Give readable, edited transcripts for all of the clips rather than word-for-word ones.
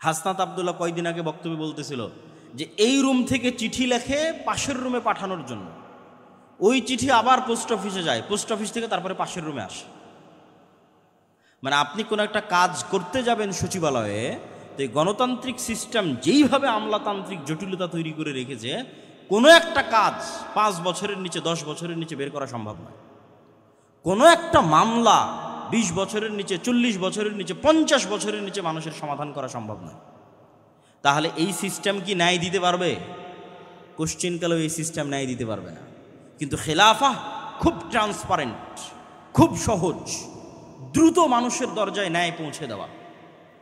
হাসনাত আবদুল্লাহ কয়দিন আগে বক্তব্যে বলতেছিল যে এই রুম থেকে চিঠি লেখে পাশের রুমে পাঠানোর জন্য, ওই চিঠি আবার পোস্ট অফিসে যায়, পোস্ট অফিস থেকে তারপরে পাশের রুমে আসে। মানে আপনি কোনো একটা কাজ করতে যাবেন সচিবালয়ে, তো এই গণতান্ত্রিক সিস্টেম যেইভাবে আমলাতান্ত্রিক জটিলতা তৈরি করে রেখেছে, কোনো একটা কাজ 5 বছরের নিচে 10 বছরের নিচে বের করা সম্ভব নয়। কোনো একটা মামলা 20 বছরের নিচে, 40 বছরের নিচে, 50 বছরের নিচে মানুষের সমাধান করা সম্ভব নয়। তাহলে এই সিস্টেম কি ন্যায় দিতে পারবে? কোশ্চিনকালেও এই সিস্টেম ন্যায় দিতে পারবে না। কিন্তু খেলাফা খুব ট্রান্সপারেন্ট, খুব সহজ, দ্রুত মানুষের দরজায় ন্যায় পৌঁছে দেওয়া,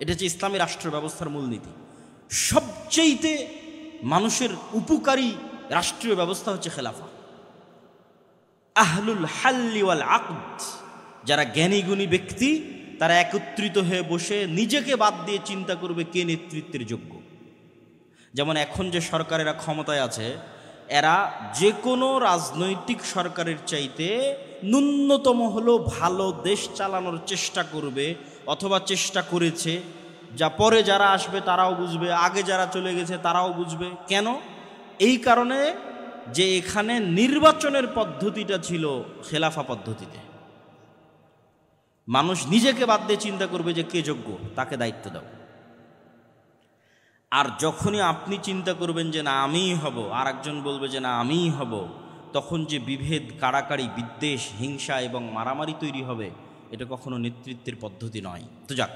এটা হচ্ছে ইসলামী রাষ্ট্র ব্যবস্থার মূলনীতি। সবচেয়েতে মানুষের উপকারী রাষ্ট্রীয় ব্যবস্থা হচ্ছে খেলাফা। আহলুল হাল্লি ওয়াল আকদ, যারা জ্ঞানী গুণী ব্যক্তি, তারা একত্রিত হয়ে বসে নিজেকে বাদ দিয়ে চিন্তা করবে কে নেতৃত্বের যোগ্য। যেমন এখন যে সরকারেরা ক্ষমতায় আছে, এরা যে কোনো রাজনৈতিক সরকারের চাইতে ন্যূনতম হলো ভালো দেশ চালানোর চেষ্টা করবে, অথবা চেষ্টা করেছে। যা পরে যারা আসবে তারাও বুঝবে, আগে যারা চলে গেছে তারাও বুঝবে। কেন? এই কারণে যে এখানে নির্বাচনের পদ্ধতিটা ছিল খেলাফা পদ্ধতিতে। মানুষ নিজেকে বাদ দিয়ে চিন্তা করবে যে কে যোগ্য, তাকে দায়িত্ব দাও। আর যখনই আপনি চিন্তা করবেন যে না আমিই হব, আর একজন বলবে যে না আমিই হব, তখন যে বিভেদ, কাড়াকাড়ি, বিদ্বেষ, হিংসা এবং মারামারি তৈরি হবে, এটা কখনো নেতৃত্বের পদ্ধতি নয়। তো যাক,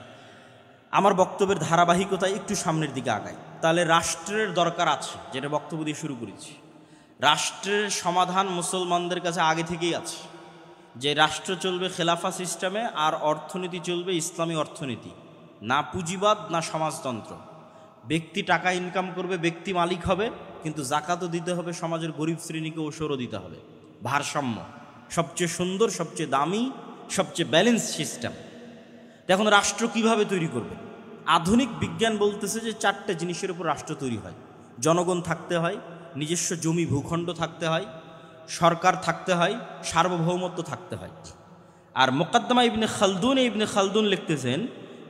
আমার বক্তব্যের ধারাবাহিকতায় একটু সামনের দিকে আগাই। তাহলে রাষ্ট্রের দরকার আছে, যেটা বক্তব্য দিয়ে শুরু করেছি। রাষ্ট্রের সমাধান মুসলমানদের কাছে আগে থেকেই আছে, যে রাষ্ট্র চলবে খেলাফা সিস্টেমে, আর অর্থনীতি চলবে ইসলামী অর্থনীতি, না পুঁজিবাদ না সমাজতন্ত্র। ব্যক্তি টাকা ইনকাম করবে, ব্যক্তি মালিক হবে, কিন্তু জাকাতও দিতে হবে, সমাজের গরিব শ্রেণীকে ওসরও দিতে হবে। ভারসাম্য, সবচেয়ে সুন্দর, সবচেয়ে দামি, সবচেয়ে ব্যালেন্স সিস্টেম। এখন রাষ্ট্র কিভাবে তৈরি করবে? আধুনিক বিজ্ঞান বলতেছে যে 4টে জিনিসের উপর রাষ্ট্র তৈরি হয়। জনগণ থাকতে হয়, নিজস্ব জমি ভূখণ্ড থাকতে হয়, সরকার থাকতে হয়, সার্বভৌমত্ব থাকতে হয়। আর মুকদ্দমা ইবনে খালদুন লিখতেছেন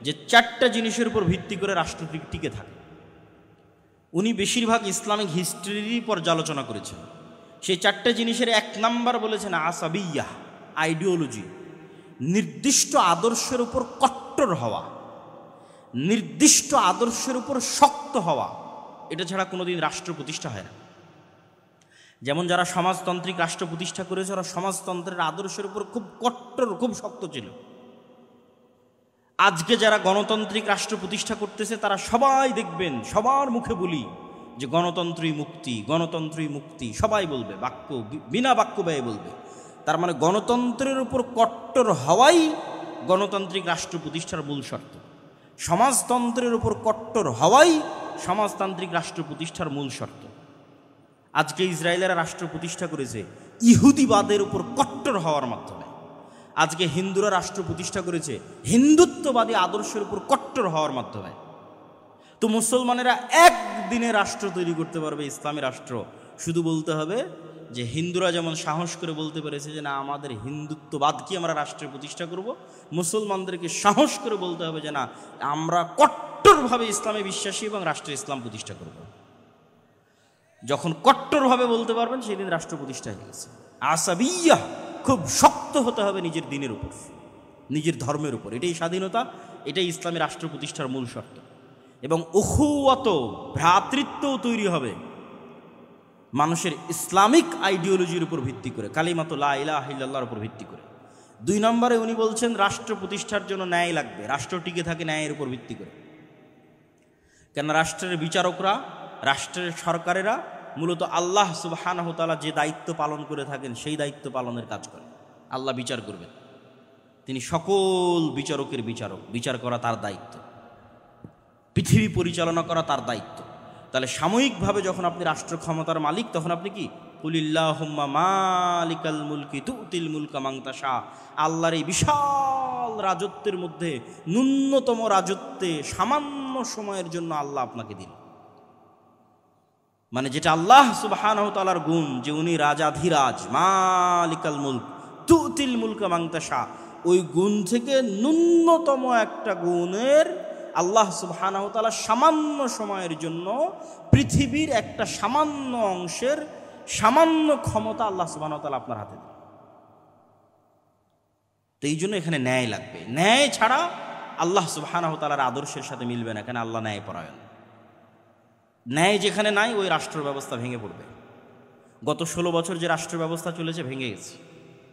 যে 4টা জিনিসের উপর ভিত্তি করে রাষ্ট্র টিকে থাকে। উনি বেশিরভাগ ইসলামিক হিস্ট্রিরই পর্যালোচনা করেছেন। সেই 4টে জিনিসের 1 নাম্বার বলেছেন আসাবিয়া, আইডিওলজি। নির্দিষ্ট আদর্শের উপর কট্টর হওয়া, নির্দিষ্ট আদর্শের উপর শক্ত হওয়া, এটা ছাড়া কোনোদিন রাষ্ট্র প্রতিষ্ঠা হয় না। যেমন যারা সমাজতান্ত্রিক রাষ্ট্র প্রতিষ্ঠা করেছে, ওরা সমাজতন্ত্রের আদর্শের উপর খুব কট্টর, খুব শক্ত ছিল। আজকে যারা গণতান্ত্রিক রাষ্ট্র প্রতিষ্ঠা করতেছে, তারা সবাই দেখবেন, সবার মুখে বলি যে গণতন্ত্রই মুক্তি, গণতন্ত্রই মুক্তি, সবাই বলবে, বাক্য বিনা বাক্য ব্যয়ে বলবে। তার মানে গণতন্ত্রের উপর কট্টর হওয়াই গণতান্ত্রিক রাষ্ট্র প্রতিষ্ঠার মূল শর্ত। সমাজতন্ত্রের উপর কট্টর হওয়াই সমাজতান্ত্রিক রাষ্ট্র প্রতিষ্ঠার মূল শর্ত। আজকে ইসরায়েলেরা রাষ্ট্র প্রতিষ্ঠা করেছে ইহুদিবাদের উপর কট্টর হওয়ার মাধ্যমে। আজকে হিন্দুরা রাষ্ট্র প্রতিষ্ঠা করেছে হিন্দুত্ববাদী আদর্শের উপর কট্টর হওয়ার মাধ্যমে। তো মুসলমানেরা একদিনে রাষ্ট্র তৈরি করতে পারবে, ইসলামী রাষ্ট্র। শুধু বলতে হবে যে হিন্দুরা যেমন সাহস করে বলতে পেরেছে যে না আমাদের হিন্দুত্ববাদকে আমরা রাষ্ট্রের প্রতিষ্ঠা করব, মুসলমানদেরকে সাহস করে বলতে হবে যে না আমরা কট্টরভাবে ইসলামে বিশ্বাসী এবং রাষ্ট্রে ইসলাম প্রতিষ্ঠা করব। যখন কট্টরভাবে বলতে পারবেন, সেই দিন রাষ্ট্র প্রতিষ্ঠা হয়ে গেছে। আসাবিয়া, খুব শক্ত হতে হবে নিজের দিনের উপর, নিজের ধর্মের উপর। এটাই স্বাধীনতা, এটাই ইসলামী রাষ্ট্র প্রতিষ্ঠার মূল শর্ত। এবং উখুওয়াত, ভ্রাতৃত্বও তৈরি হবে মানুষের ইসলামিক আইডিওলজির উপর ভিত্তি করে, কালিমাত লা ইলাহা ইল্লাল্লাহর উপর ভিত্তি করে। 2 নম্বরে উনি বলছেন রাষ্ট্র প্রতিষ্ঠার জন্য ন্যায় লাগবে। রাষ্ট্র টিকে থাকে ন্যায়ের উপর ভিত্তি করে। কেন? রাষ্ট্রের বিচারকরা, রাষ্ট্রের সরকারেরা মূলত আল্লাহ সুবহানাহু ওয়া তাআলা যে দায়িত্ব পালন করে থাকেন, সেই দায়িত্ব পালনের কাজ করে। আল্লাহ বিচার করবেন, তিনি সকল বিচারকের বিচারক, বিচার করা তার দায়িত্ব, পৃথিবী পরিচালনা করা তার দায়িত্ব। তাহলে সাময়িকভাবে যখন আপনি রাষ্ট্র ক্ষমতার মালিক, তখন আপনি কি কুলিল্লাহুম্মা মালিকাল মুলকি তুতিল মুলকা মান তাশা, আল্লাহর এই বিশাল রাজত্বের মধ্যে ন্যূনতম রাজত্বে সামান্য সময়ের জন্য আল্লাহ আপনাকে দিল। মানে যেটা আল্লাহ সুবহানাহু ওয়া তাআলার গুণ, যে উনি রাজাধিরাজ, মালিকাল মুলক তুতিল মুলকা মান তাশা, ওই গুণ থেকে ন্যূনতম একটা গুণের আল্লাহ সুবহানাহু ওয়া তাআলা সামান্য সময়ের জন্য পৃথিবীর একটা সামান্য অংশের সামান্য ক্ষমতা আল্লাহ সুবহানাহু ওয়া তাআলা আপনার হাতে দেন। তো এই জন্য এখানে ন্যায় লাগবে। ন্যায় ছাড়া আল্লাহ সুবহানাহু ওয়া তাআলার আদর্শের সাথে মিলবে না। এখানে আল্লাহ ন্যায় পরায়ণ। ন্যায় যেখানে নাই ওই রাষ্ট্র ব্যবস্থা ভেঙে পড়বে। গত 16 বছর যে রাষ্ট্র ব্যবস্থা চলেছে ভেঙে গেছে,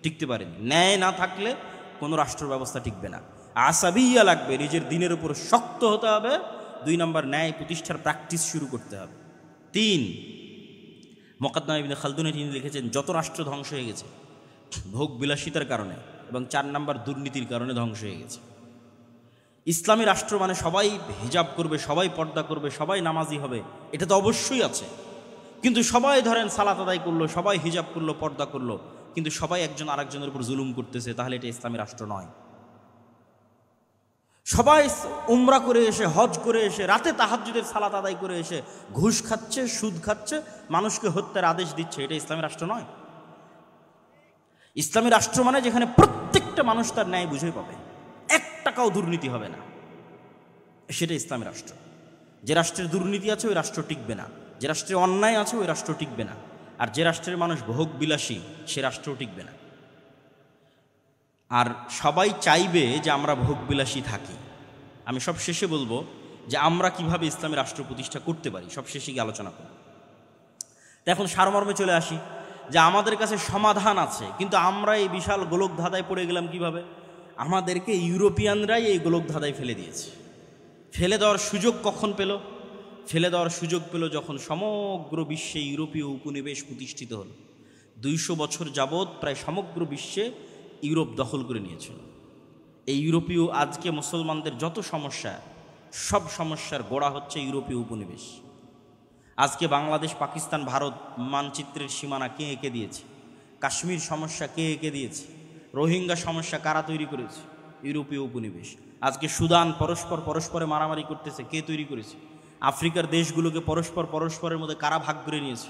টিকতে পারেনি। ন্যায় না থাকলে কোনো রাষ্ট্র ব্যবস্থা টিকবে না। আসাবিয়া লাগবে, নিজের দিনের উপর শক্ত হতে হবে। 2 নম্বর, ন্যায় প্রতিষ্ঠার প্র্যাকটিস শুরু করতে হবে। 3, মুকাদ্দাম ইবনে খালদুনে তিনি লিখেছেন যত রাষ্ট্র ধ্বংস হয়ে গেছে ভোগ বিলাসিতার কারণে, এবং 4 নম্বর দুর্নীতির কারণে ধ্বংস হয়ে গেছে। ইসলামী রাষ্ট্র মানে সবাই হিজাব করবে, সবাই পর্দা করবে, সবাই নামাজি হবে, এটা তো অবশ্যই আছে। কিন্তু সবাই ধরেন সালাত আদায় করলো, সবাই হিজাব করলো, পর্দা করলো, কিন্তু সবাই একজন আরেকজনের উপর জুলুম করতেছে, তাহলে এটা ইসলামী রাষ্ট্র নয়। সবাই উমরা করে এসে, হজ করে এসে, রাতে তাহাজ্জুদের সালাত আদায় করে এসে ঘুষ খাচ্ছে, সুদ খাচ্ছে, মানুষকে হত্যার আদেশ দিচ্ছে, এটা ইসলামী রাষ্ট্র নয়। ইসলামী রাষ্ট্র মানে যেখানে প্রত্যেকটা মানুষ তার ন্যায় বুঝে পাবে, 1 টাকাও দুর্নীতি হবে না, সেটা ইসলামী রাষ্ট্র। যে রাষ্ট্রের দুর্নীতি আছে ওই রাষ্ট্র টিকবে না, যে রাষ্ট্রে অন্যায় আছে ওই রাষ্ট্র টিকবে না, আর যে রাষ্ট্রের মানুষ ভোগ বিলাসী সে রাষ্ট্র টিকবে না। আর সবাই চাইবে যে আমরা ভোগ বিলাসী থাকি। আমি সব শেষে বলবো যে আমরা কিভাবে ইসলামী রাষ্ট্র প্রতিষ্ঠা করতে পারি, সব শেষে গিয়ে আলোচনা করব। তো এখন সারমর্মে চলে আসি যে আমাদের কাছে সমাধান আছে, কিন্তু আমরা এই বিশাল গোলক ধাঁধায় পড়ে গেলাম কিভাবে? আমাদেরকে ইউরোপিয়ানরাই এই গোলক ধাঁধায় ফেলে দিয়েছে। ফেলে দেওয়ার সুযোগ কখন পেল? ফেলে দেওয়ার সুযোগ পেল যখন সমগ্র বিশ্বে ইউরোপীয় উপনিবেশ প্রতিষ্ঠিত হল। 200 বছর যাবৎ প্রায় সমগ্র বিশ্বে ইউরোপ দখল করে নিয়েছিল। এই ইউরোপীয়, আজকে মুসলমানদের যত সমস্যা, সব সমস্যার গোড়া হচ্ছে ইউরোপীয় উপনিবেশ। আজকে বাংলাদেশ, পাকিস্তান, ভারত মানচিত্রের সীমানা কে এঁকে দিয়েছে? কাশ্মীর সমস্যা কে এঁকে দিয়েছে? রোহিঙ্গা সমস্যা কারা তৈরি করেছে? ইউরোপীয় উপনিবেশ। আজকে সুদান পরস্পরে মারামারি করতেছে, কে তৈরি করেছে? আফ্রিকার দেশগুলোকে পরস্পরের মধ্যে কারা ভাগ করে নিয়েছে?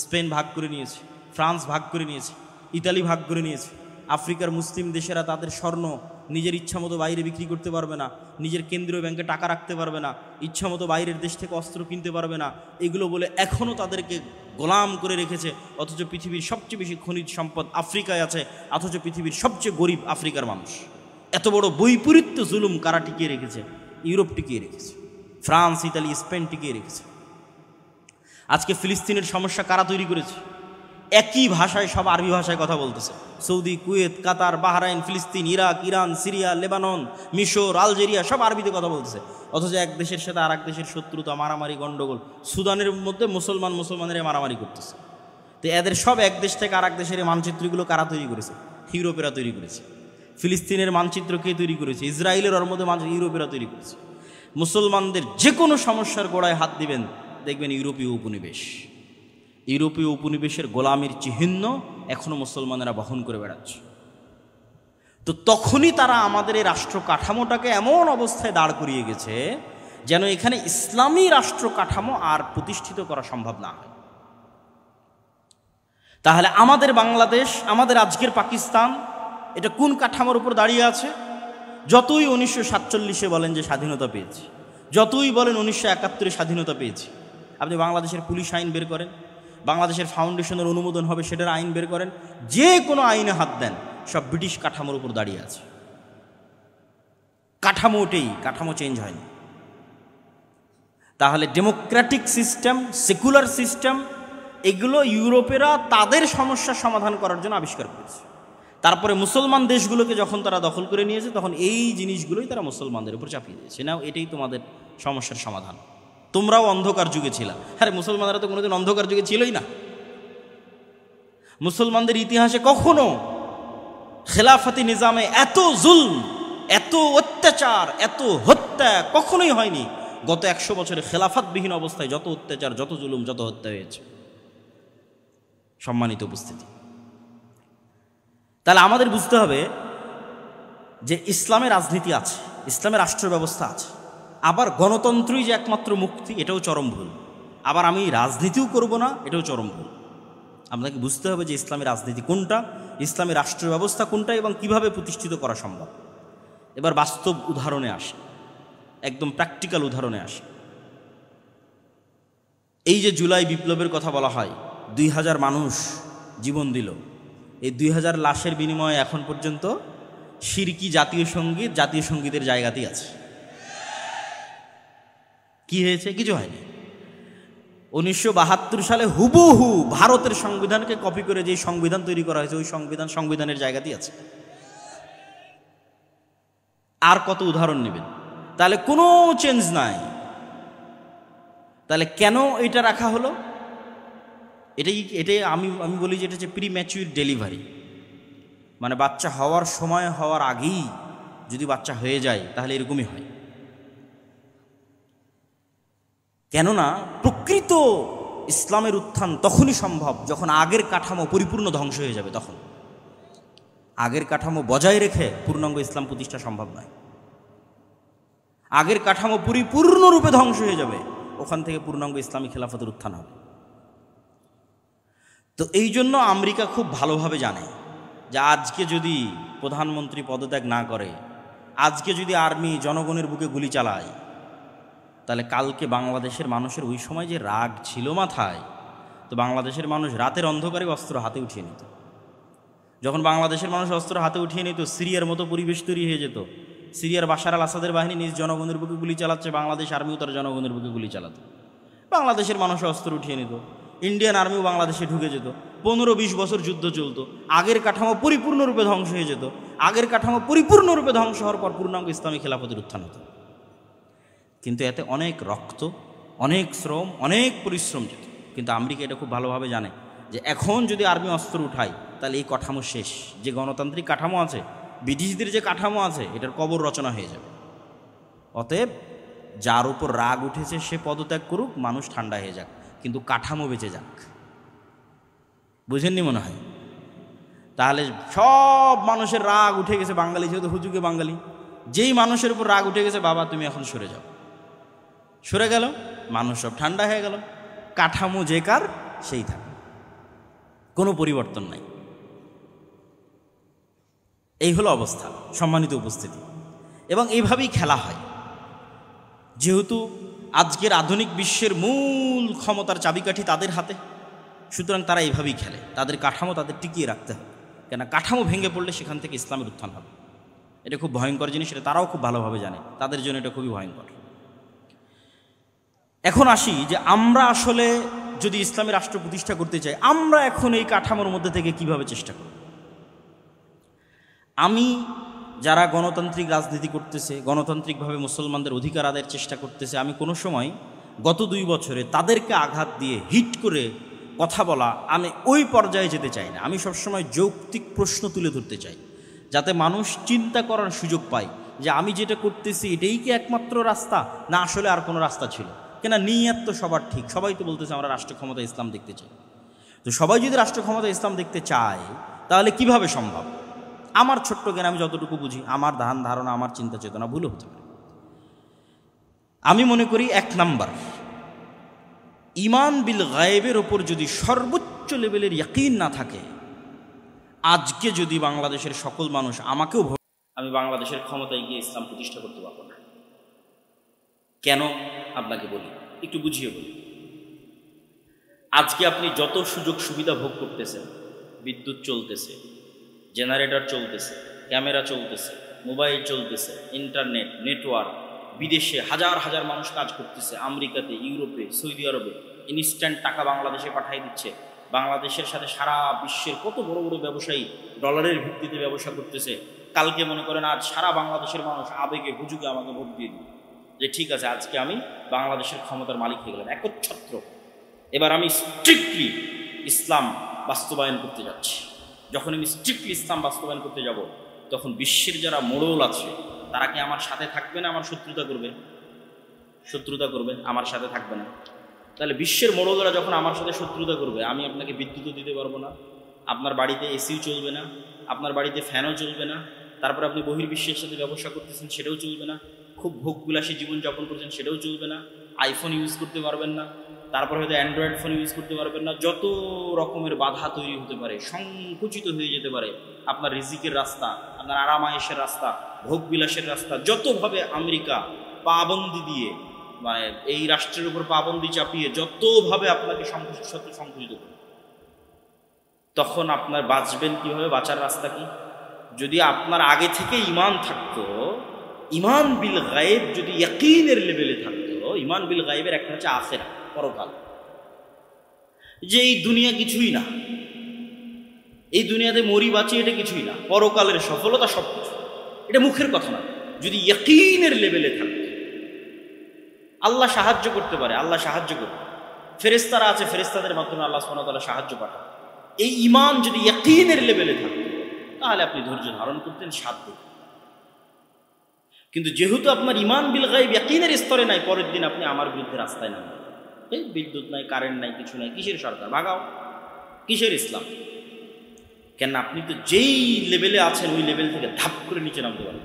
স্পেন ভাগ করে নিয়েছে, ফ্রান্স ভাগ করে নিয়েছে, ইতালি ভাগ করে নিয়েছে। আফ্রিকার মুসলিম দেশেরা তাদের স্বর্ণ নিজের ইচ্ছামতো বাইরে বিক্রি করতে পারবে না, নিজের কেন্দ্রীয় ব্যাংকে টাকা রাখতে পারবে না, ইচ্ছামতো বাইরের দেশ থেকে অস্ত্র কিনতে পারবে না, এগুলো বলে এখনও তাদেরকে গোলাম করে রেখেছে। অথচ পৃথিবীর সবচেয়ে বেশি খনিজ সম্পদ আফ্রিকায় আছে, অথচ পৃথিবীর সবচেয়ে গরিব আফ্রিকার মানুষ। এত বড় বৈপরীত্য জুলুম কারা টিকিয়ে রেখেছে? ইউরোপ টিকিয়ে রেখেছে, ফ্রান্স, ইতালি, স্পেন টিকিয়ে রেখেছে। আজকে ফিলিস্তিনের সমস্যা কারা তৈরি করেছে? একই ভাষায়, সব আরবি ভাষায় কথা বলতেছে। সৌদি, কুয়েত, কাতার, বাহরাইন, ফিলিস্তিন, ইরাক, ইরান, সিরিয়া, লেবানন, মিশর, আলজেরিয়া সব আরবিতে কথা বলতেছে। অথচ এক দেশের সাথে আর এক দেশের শত্রুতা, মারামারি, গণ্ডগোল। সুদানের মধ্যে মুসলমানের মারামারি করতেছে। তো এদের সব এক দেশ থেকে আর এক দেশের মানচিত্রগুলো কারা তৈরি করেছে? ইউরোপেরা তৈরি করেছে। ফিলিস্তিনের মানচিত্র কে তৈরি করেছে? ইসরায়েলের, ওর মধ্যে ইউরোপেরা তৈরি করেছে। মুসলমানদের যে কোনো সমস্যার গোড়ায় হাত দিবেন, দেখবেন ইউরোপীয় উপনিবেশ। ইউরোপীয় উপনিবেশের গোলামির চিহ্ন এখনো মুসলমানেরা বহন করে বেড়াচ্ছে। তো তখনই তারা আমাদের এই রাষ্ট্র কাঠামোটাকে এমন অবস্থায় দাঁড় করিয়ে গেছে যেন এখানে ইসলামী রাষ্ট্র কাঠামো আর প্রতিষ্ঠিত করা সম্ভব না হয়। তাহলে আমাদের বাংলাদেশ, আমাদের আজকের পাকিস্তান, এটা কোন কাঠামোর উপর দাঁড়িয়ে আছে? যতই 1947-এ বলেন যে স্বাধীনতা পেয়েছি, যতই বলেন 1971-এ স্বাধীনতা পেয়েছি, আপনি বাংলাদেশের পুলিশ আইন বের করেন, বাংলাদেশের ফাউন্ডেশনের অনুমোদন হবে সেটার আইন বের করেন, যে কোনো আইনে হাত দেন, সব ব্রিটিশ কাঠামোর উপর দাঁড়িয়ে আছে। কাঠামো ওটাই, কাঠামো চেঞ্জ হয়নি। তাহলে ডেমোক্রেটিক সিস্টেম, সেকুলার সিস্টেম, এগুলো ইউরোপেরা তাদের সমস্যার সমাধান করার জন্য আবিষ্কার করেছে। তারপরে মুসলমান দেশগুলোকে যখন তারা দখল করে নিয়েছে, তখন এই জিনিসগুলোই তারা মুসলমানদের উপর চাপিয়ে দিয়েছে। নাও এটাই তোমাদের সমস্যার সমাধান, তোমরাও অন্ধকার যুগে ছিলা। আরে মুসলমানরা তো কোনোদিন অন্ধকার যুগে ছিলই না। মুসলমানদের ইতিহাসে কখনো খেলাফতি নিজামে এত জুলম, এত অত্যাচার, এত হত্যা কখনোই হয়নি। গত 100 বছরে খেলাফতবিহীন অবস্থায় যত অত্যাচার, যত জুলুম, যত হত্যা হয়েছে। সম্মানিত উপস্থিতি, তাহলে আমাদের বুঝতে হবে যে ইসলামের রাজনীতি আছে, ইসলামের রাষ্ট্র ব্যবস্থা আছে, আবার গণতন্ত্রই যে একমাত্র মুক্তি, এটাও চরম ভুল। আবার আমি রাজনীতিও করব না, এটাও চরম ভুল। আপনাকে বুঝতে হবে যে ইসলামের রাজনীতি কোনটা, ইসলামের রাষ্ট্র ব্যবস্থা কোনটা, এবং কিভাবে প্রতিষ্ঠিত করা সম্ভব। এবার বাস্তব উদাহরণে আসে। একদম প্র্যাকটিক্যাল উদাহরণে আসে। এই যে জুলাই বিপ্লবের কথা বলা হয়, 2000 মানুষ জীবন দিল, এই 2000 লাশের বিনিময়ে এখন পর্যন্ত শিরকি জাতীয় সঙ্গীতের জায়গাতেই আছে। কি হয়েছে? কিছু হয়নি। 1972 সালে হুবহু ভারতের সংবিধানকে কপি করে যে সংবিধান তৈরি করা হয়েছে, ওই সংবিধানের জায়গাতেই আছে। আর কত উদাহরণ নেবেন? তাহলে কোনো চেঞ্জ নাই। তাহলে কেন এটা রাখা হলো? এটাই আমি বলি যে এটা হচ্ছে প্রিম্যাচিউর ডেলিভারি, মানে বাচ্চা হওয়ার সময় হওয়ার আগেই যদি বাচ্চা হয়ে যায় তাহলে এরকমই হয়। কেননা প্রকৃত ইসলামের উত্থান তখনই সম্ভব যখন আগের কাঠামো পরিপূর্ণ ধ্বংস হয়ে যাবে। তখন আগের কাঠামো বজায় রেখে পূর্ণাঙ্গ ইসলাম প্রতিষ্ঠা সম্ভব নয়। আগের কাঠামো পরিপূর্ণরূপে ধ্বংস হয়ে যাবে, ওখান থেকে পূর্ণাঙ্গ ইসলামী খেলাফতের উত্থান হবে। তো এই জন্য আমেরিকা খুব ভালোভাবে জানে যে আজকে যদি প্রধানমন্ত্রী পদত্যাগ না করে, আজকে যদি আর্মি জনগণের বুকে গুলি চালায়, তাহলে কালকে বাংলাদেশের মানুষের ওই সময় যে রাগ ছিল মাথায়, তো বাংলাদেশের মানুষ রাতের অন্ধকারে অস্ত্র হাতে উঠিয়ে নিত। যখন বাংলাদেশের মানুষ অস্ত্র হাতে উঠিয়ে নিত, সিরিয়ার মতো পরিবেশ তৈরি হয়ে যেত। সিরিয়ার বাশার আল আসাদের বাহিনী নিজ জনগণের বুকে গুলি চালাচ্ছে, বাংলাদেশ আর্মিও তার জনগণের বুকে গুলি চালাতো। বাংলাদেশের মানুষ অস্ত্র উঠিয়ে নিত, ইন্ডিয়ান আর্মিও বাংলাদেশে ঢুকে যেত, 15-20 বছর যুদ্ধ চলতো, আগের কাঠামো পরিপূর্ণরূপে ধ্বংস হয়ে যেত। আগের কাঠামো পরিপূর্ণরূপে ধ্বংস হওয়ার পর পূর্ণাঙ্গ ইসলামী খেলাফতের উত্থান হতো। কিন্তু এতে অনেক রক্ত, অনেক শ্রম, অনেক পরিশ্রম যেত। কিন্তু আমেরিকা এটা খুব ভালোভাবে জানে যে এখন যদি আর্মি অস্ত্র উঠায় তাহলে এই কাঠামো শেষ। যে গণতান্ত্রিক কাঠামো আছে, ব্রিটিশদের যে কাঠামো আছে, এটার কবর রচনা হয়ে যাবে। অতএব যার উপর রাগ উঠেছে সে পদত্যাগ করুক, মানুষ ঠান্ডা হয়ে যাক, কিন্তু কাঠামো বেঁচে যাক। বুঝেননি মনে হয়? তাহলে সব মানুষের রাগ উঠে গেছে, বাঙালি যেহেতু হুজুগে বাঙালি, যেই মানুষের উপর রাগ উঠে গেছে, বাবা তুমি এখন সরে যাও, সরে গেল, মানুষ সব ঠান্ডা হয়ে গেল, কাঠামো যে কার সেই থাকে, কোনো পরিবর্তন নাই। এই হলো অবস্থা, সম্মানিত উপস্থিতি। এবং এইভাবেই খেলা হয়। যেহেতু আজকের আধুনিক বিশ্বের মূল ক্ষমতার চাবিকাঠি তাদের হাতে, সুতরাং তারা এইভাবেই খেলে। তাদের কাঠামো তাদের টিকিয়ে রাখতে হবে, কেন কাঠামো ভেঙে পড়লে সেখান থেকে ইসলামের উত্থান হবে। এটা খুব ভয়ঙ্কর জিনিস, এটা তারাও খুব ভালোভাবে জানে, তাদের জন্য এটা খুবই ভয়ঙ্কর। এখন আসি যে আমরা আসলে যদি ইসলামী রাষ্ট্র প্রতিষ্ঠা করতে চাই, আমরা এখন এই কাঠামোর মধ্যে থেকে কিভাবে চেষ্টা করব? আমি যারা গণতান্ত্রিক রাজনীতি করতেছে, গণতান্ত্রিকভাবে মুসলমানদের অধিকার আদায়ের চেষ্টা করতেছে, আমি কোনো সময় গত 2 বছরে তাদেরকে আঘাত দিয়ে হিট করে কথা বলা, আমি ওই পর্যায়ে যেতে চাই না। আমি সবসময় যৌক্তিক প্রশ্ন তুলে ধরতে চাই, যাতে মানুষ চিন্তা করার সুযোগ পায় যে আমি যেটা করতেছি এটাই কি একমাত্র রাস্তা, না আসলে আর কোনো রাস্তা ছিল। কেন নিয়ত তো সবার ঠিক, সবাই তো বলতেছে আমরা রাষ্ট্র ক্ষমতা ইসলাম দেখতে চাই। তো সবাই যদি রাষ্ট্র ক্ষমতা ইসলাম দেখতে চায় তাহলে কিভাবে সম্ভব? আমার ছোট্ট জ্ঞান, আমি যতটুকু বুঝি, আমার ধারণা, আমার চিন্তা চেতনা ভুল হতে পারে। আমি মনে করি 1 নাম্বার, ঈমান বিল গায়েবের ওপর যদি সর্বোচ্চ লেভেলের ইয়াকিন না থাকে, আজকে যদি বাংলাদেশের সকল মানুষ আমাকেও ভোট, আমি বাংলাদেশের ক্ষমতায় গিয়ে ইসলাম প্রতিষ্ঠা করতে পারবো না। কেন আপনাকে বলি, একটু বুঝিয়ে বলি। আজকে আপনি যত সুযোগ সুবিধা ভোগ করতেছেন, বিদ্যুৎ চলতেছে, জেনারেটর চলতেছে, ক্যামেরা চলতেছে, মোবাইল চলতেছে, ইন্টারনেট, নেটওয়ার্ক, বিদেশে হাজার হাজার মানুষ কাজ করতেছে, আমেরিকাতে, ইউরোপে, সৌদি আরবে ইনস্ট্যান্ট টাকা বাংলাদেশে পাঠিয়ে দিচ্ছে। বাংলাদেশের সাথে সারা বিশ্বের কত বড় বড় ব্যবসায়ী ডলারের ভিত্তিতে ব্যবসা করতেছে। কালকে মনে করেন আজ সারা বাংলাদেশের মানুষ আবেগে হুজুগে আমাকে ভোট দিয়ে দিল যে ঠিক আছে, আজকে আমি বাংলাদেশের ক্ষমতার মালিক হয়ে গেলাম, একচ্ছত্র। এবার আমি স্ট্রিক্টলি ইসলাম বাস্তবায়ন করতে যাচ্ছি। যখন আমি স্ট্রিক্টলি ইসলাম বাস্তবায়ন করতে যাব, তখন বিশ্বের যারা মোড়ল আছে তারা কি আমার সাথে থাকবে না আমার শত্রুতা করবে? শত্রুতা করবে, আমার সাথে থাকবে না। তাহলে বিশ্বের মোড়লরা যখন আমার সাথে শত্রুতা করবে, আমি আপনাকে বিদ্যুৎও দিতে পারবো না, আপনার বাড়িতে এসিও চলবে না, আপনার বাড়িতে ফ্যানও চলবে না, তারপর আপনি বহির্বিশ্বের সাথে ব্যবসা করতেছেন সেটাও চলবে না, খুব ভোগবিলাসী জীবনযাপন করছেন সেটাও চলবে না, আইফোন ইউজ করতে পারবেন না, তারপর হয়তো অ্যান্ড্রয়েড ফোন ইউজ করতে পারবেন না। যত রকমের বাধা তৈরি হতে পারে, সংকুচিত হয়ে যেতে পারে আপনার রিজিকের রাস্তা, আপনার আরাম আয়েশের রাস্তা, ভোগবিলাসের রাস্তা, যতভাবে আমেরিকা পাবন্দি দিয়ে, মানে এই রাষ্ট্রের উপর পাবন্দি চাপিয়ে যতভাবে আপনাকে সংকুচিত করবে, তখন আপনার বাঁচবেন কিভাবে? বাঁচার রাস্তা কি? যদি আপনার আগে থেকে ঈমান থাকতো, ঈমান বিল গায়েব যদি ইয়াকিনের লেভেলে থাকতো, ঈমান বিল গায়েবের একটা হচ্ছে আখিরা, পরকাল, যে এই দুনিয়া কিছুই না, এই দুনিয়াতে মরি বাঁচি এটা কিছুই না, পরকালের সফলতা সব কিছু, এটা মুখের কথা না। যদি ইয়াকিনের লেভেলে থাকতো, আল্লাহ সাহায্য করতে পারে, আল্লাহ সাহায্য করবে, ফেরেশতারা আছে, ফেরেশতাদের মাধ্যমে আল্লাহ সুবহানাহু ওয়া তাআলা সাহায্য পাঠান, এই ঈমান যদি ইয়াকিনের লেভেলে থাকতো তাহলে আপনি ধৈর্য ধারণ করতেন, সাধ্য। কিন্তু যেহেতু আপনার ঈমান বিল গায়ব ইয়াকিনের স্তরে নাই, পরের দিন আপনি আমার বিরুদ্ধে রাস্তায় নামবেন, এই বিদ্যুৎ নাই, কারেন্ট নাই, কিছু নাই, কিসের সরকার, ভাগাও, কিসের ইসলাম? কেন আপনি তো যেই লেভেলে আছেন ওই লেভেল থেকে ধাপ করে নিচে নামতে পারেন।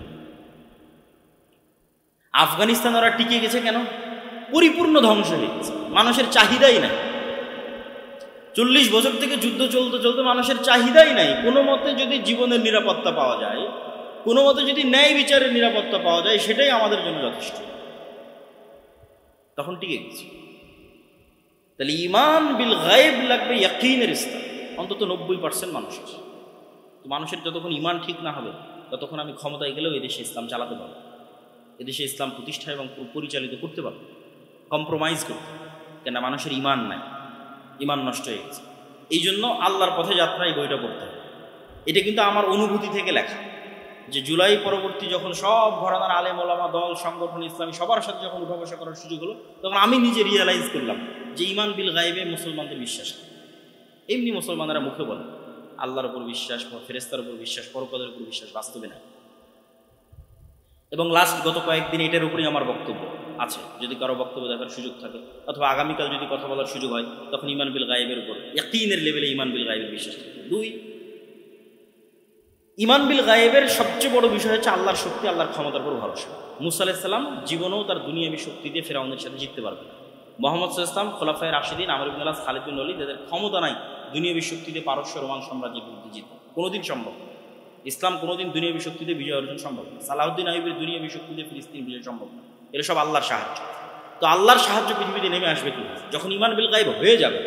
আফগানিস্তান ওরা টিকে গেছে কেন? পরিপূর্ণ ধ্বংস হয়ে গেছে, মানুষের চাহিদাই নাই। 40 বছর থেকে যুদ্ধ চলতে চলতে মানুষের চাহিদাই নাই। কোনো মতে যদি জীবনের নিরাপত্তা পাওয়া যায়, কোনো মতে যদি ন্যায় বিচারের নিরাপত্তা পাওয়া যায়, সেটাই আমাদের জন্য যথেষ্ট, তখন টিকে গেছে। তাহলে ঈমান বিল গায়ব লাগবে ইয়াকিনের স্তর, অন্তত 90% মানুষের। তো মানুষের যতক্ষণ ঈমান ঠিক না হবে, ততক্ষণ আমি ক্ষমতায় গেলেও এদেশে ইসলাম চালাতে পারবো, এদেশে ইসলাম প্রতিষ্ঠা এবং পরিচালিত করতে পারবো, কম্প্রোমাইজ করতে। কেন? মানুষের ঈমান নাই, ঈমান নষ্ট হয়ে গেছে। এই জন্য আল্লাহর পথে যাত্রা এই বইটা পড়তে হবে। এটা কিন্তু আমার অনুভূতি থেকে লেখা, যে জুলাই পরবর্তী যখন সব ঘরানার আলেম ওলামা দল সংগঠন ইসলামী সবার সাথে যখন উঠা বসা করার সুযোগ হলো, তখন আমি নিজে রিয়েলাইজ করলাম যে ঈমান বিল গায়বে মুসলমানদের বিশ্বাস। এমনি মুসলমানরা মুখে বলে আল্লাহর উপর বিশ্বাস, ফেরেশতার উপর বিশ্বাস, পরকালের উপর বিশ্বাস, বাস্তবে না। এবং লাস্ট গত কয়েকদিন এটার উপরেই আমার বক্তব্য আছে, যদি কারো বক্তব্য দেখার সুযোগ থাকে অথবা আগামীকাল যদি কথা বলার সুযোগ হয়, তখন ঈমান বিল গায়বের উপর ইয়াকিনের লেভেলে ঈমান বিল গায়বের বিশ্বাস থাকে। 2, ঈমান বিল গায়বের সবচেয়ে বড় বিষয় হচ্ছে আল্লাহর শক্তি, আল্লাহর ক্ষমতার উপর ভরসা। মুসা আলাইহিস সালাম জীবনেও তার দুনিয়াবী শক্তি দিয়ে ফেরাউনের সাথে জিততে পারবে না। মুহাম্মদ সাল্লাল্লাহু আলাইহি ওয়াসাল্লাম, খোলাফায়ে রাশিদিন, আমর ইবনে আস, খালিদ বিন ওয়ালিদ, এদের ক্ষমতা নাই দুনিয়াবী শক্তি দিয়ে পারস্য রোমান সাম্রাজ্যের বিরুদ্ধে জিততে, কোনোদিন সম্ভব না। ইসলাম কোনোদিন দুনিয়াবী শক্তিতে বিজয় অর্জন সম্ভব না। সালাহউদ্দিন আইয়ুবের দুনিয়াবী শক্তিতে ফিলিস্তিন বিজয় সম্ভব না। এটা সব আল্লাহর সাহায্য। তো আল্লাহর সাহায্য পৃথিবীতে নেমে আসবে কি? যখন ঈমান বিল গায়ব হয়ে যাবে।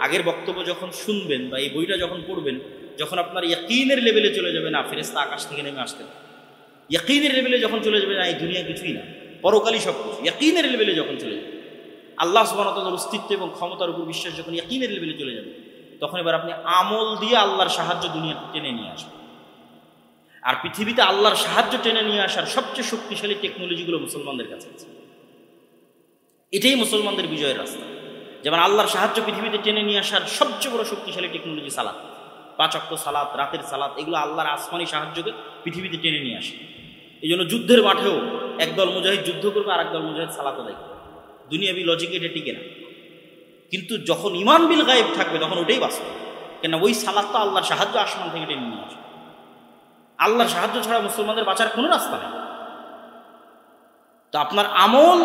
আগের বক্তব্য যখন শুনবেন বা এই বইটা যখন পড়বেন, যখন আপনার ইয়াকিনের লেভেলে চলে যাবে, না ফেরেশতা আকাশ থেকে নেমে আসতে পারে, ইয়াকিনের লেভেলে যখন চলে যাবে, না এই দুনিয়া কিছুই না, পরকালই সব কিছু, ইয়াকিনের লেভেলে যখন চলে যাবে, আল্লাহ সুবহানাহু ওয়া তাআলার অস্তিত্ব এবং ক্ষমতার উপর বিশ্বাস যখন ইয়াকিনের লেভেলে চলে যাবে, তখন এবার আপনি আমল দিয়ে আল্লাহর সাহায্য দুনিয়াতে টেনে নিয়ে আসবেন। আর পৃথিবীতে আল্লাহর সাহায্য টেনে নিয়ে আসার সবচেয়ে শক্তিশালী টেকনোলজিগুলো মুসলমানদের কাছে আছে। এটাই মুসলমানদের বিজয়ের রাস্তা। যেমন আল্লাহর সাহায্য পৃথিবীতে টেনে নিয়ে আসার সবচেয়ে বড় শক্তিশালী টেকনোলজি সালাত, 5 ওয়াক্ত সালাত, রাতের সালাত, এগুলো আল্লাহর আসমানি সাহায্যকে পৃথিবীতে টেনে নিয়ে আসে। এই জন্য যুদ্ধের মাঠেও একদল মুজাহিদ যুদ্ধ করবে, আর একদল মুজাহিদ সালাত আদায় করবে। দুনিয়াবি লজিকে এটা টিকে না, কিন্তু যখন ঈমান বিল গায়ব থাকবে তখন ওটাই বাস্তব। কেন? ওই সালাত তো আল্লাহর সাহায্য আসমান থেকে টেনে নিয়ে আসে। আল্লাহর সাহায্য ছাড়া মুসলমানদের বাঁচার কোনো রাস্তা নেই। তো আপনার আমল